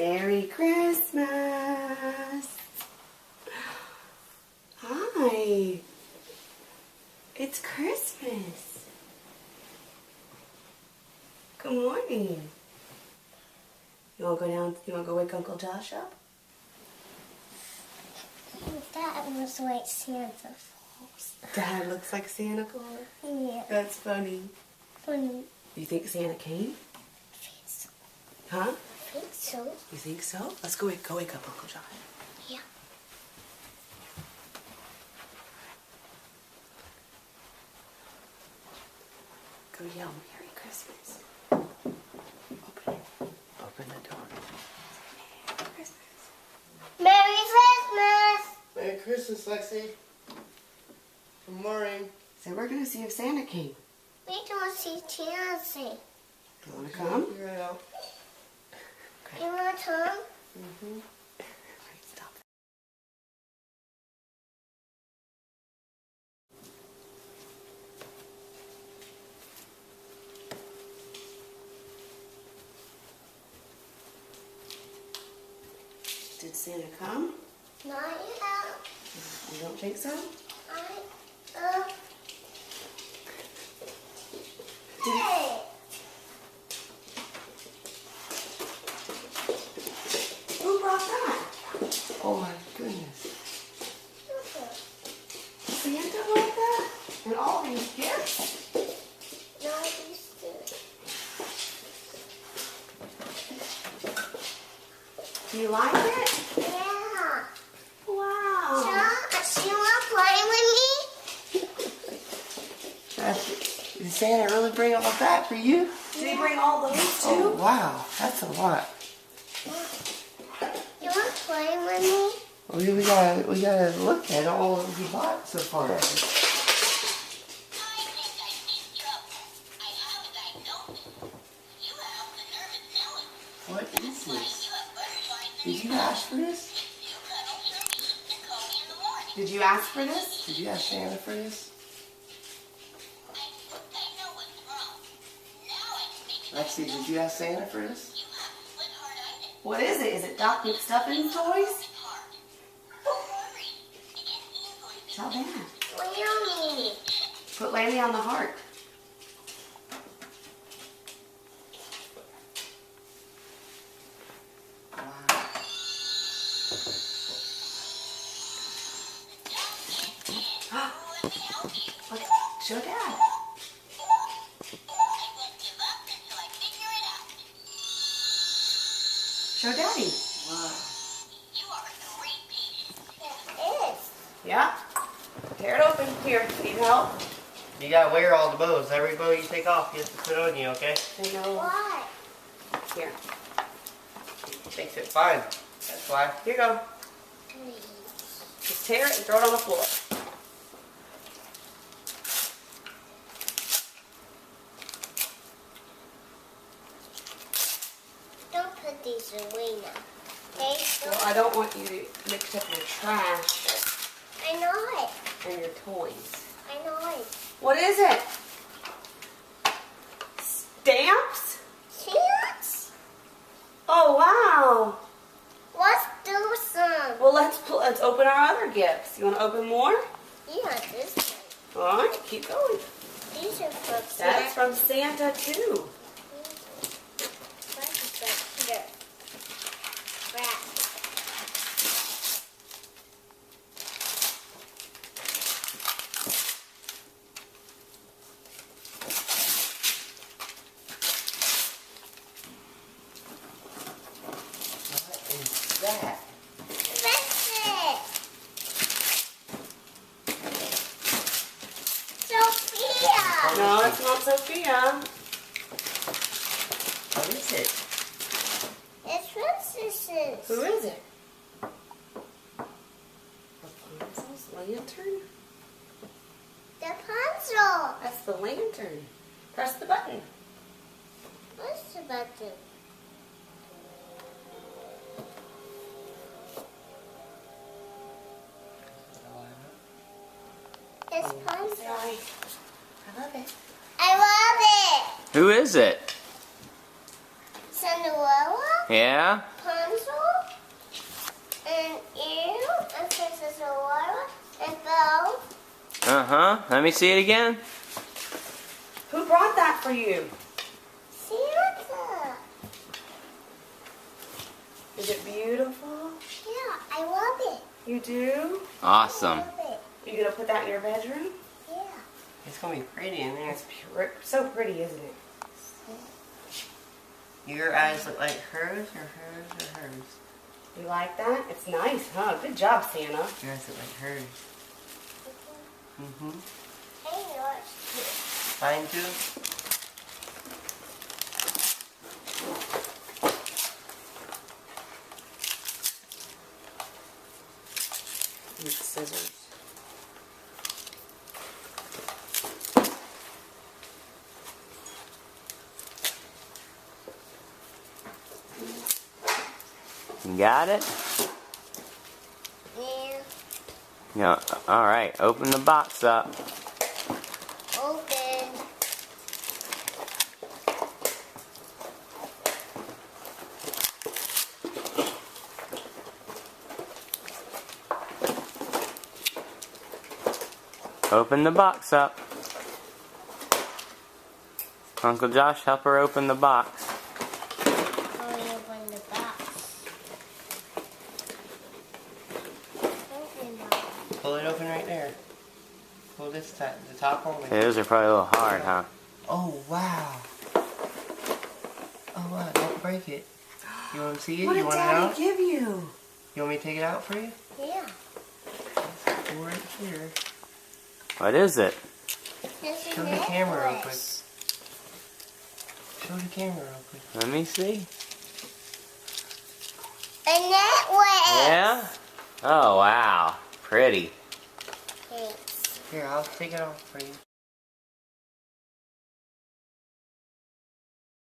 Merry Christmas. Hi. It's Christmas. Good morning. You want to go down? You want to go wake Uncle Josh up? That was like Santa Claus. Dad looks like Santa Claus? Yeah. That's funny. Funny. You think Santa came? I think so. Huh? I think so. You think so? Let's go wake up Uncle Josh. Yeah. Go yell Merry Christmas. Open it. Open the door. Merry Christmas. Merry Christmas! Merry Christmas, Lexi. Good morning. So we're gonna see if Santa came. We don't see Santa. You wanna come? Figure it out. You want to come? Mm-hmm. Alright, stop. Did Santa come? Not yet. You don't think so? Hey! Who brought that? Oh my goodness. Santa brought that? And all these gifts? Not Easter. Do you like it? Yeah. Wow. So, you want to play with me? Did Santa really bring all that for you? Did he bring all those too? Oh, wow. That's a lot. You want to play with me? We gotta look at all that we bought so far. What is this? Did you ask for this? Did you ask for this? Did you ask Santa for this? Lexi, did you ask Santa for this? What is it? Is it Doc McStuffins toys? Tell Dad. What do you mean? Put Lanny on the heart. Show Dad. Show Daddy. Wow. It is. Yeah. Tear it open. Here. Need help? You gotta wear all the bows. Every bow you take off, you have to put on you, okay? I know. Why? Here. Makes it fun. That's why. Here you go. Just tear it and throw it on the floor. Don't put these away now. Okay? Well, I don't want you to mix up your trash I know it. and your toys. I know it. What is it? Stamps? Chance? Oh, wow. Let's do some. Well, let's open our other gifts. You want to open more? Yeah, this one. All right, keep going. These are from That's Santa. from Santa, too. Here. Wrap. What is that? That's it. Sophia. No, it's not Sophia. What is it? It's princesses. Who is it? Rapunzel's lantern? The puzzle. That's the lantern. Press the button. What's the button? It's puzzle. Sorry. I love it. I love it. Who is it? Cinderella, Yeah? Rapunzel, And bow. Uh-huh. Let me see it again. Who brought that for you? Santa. Is it beautiful? Yeah, I love it. You do? Awesome. I love it. Are you gonna put that in your bedroom? Yeah. It's gonna be pretty in there. It's so pretty, isn't it? Your eyes look like hers or hers or hers? You like that? It's nice, huh? Good job, Santa. Your eyes look like hers. Mm-hmm. And yours too. Mine too? Use scissors. You got it? Yeah. Yeah. All right. Open the box up. Open. Open the box up. Uncle Josh, help her open the box. Open the box. Open the box. Pull it open right there. Pull this the top one. Hey, those are probably a little hard, huh? Oh wow. Oh wow, don't break it. You want to see it? What You did want it Daddy out? give you? You want me to take it out for you? Yeah. It's right here. What is it? This is Show the camera real quick. necklace. Show the camera real quick. Let me see. A necklace. Yeah? Oh, wow. Pretty. Thanks. Here, I'll take it off for you.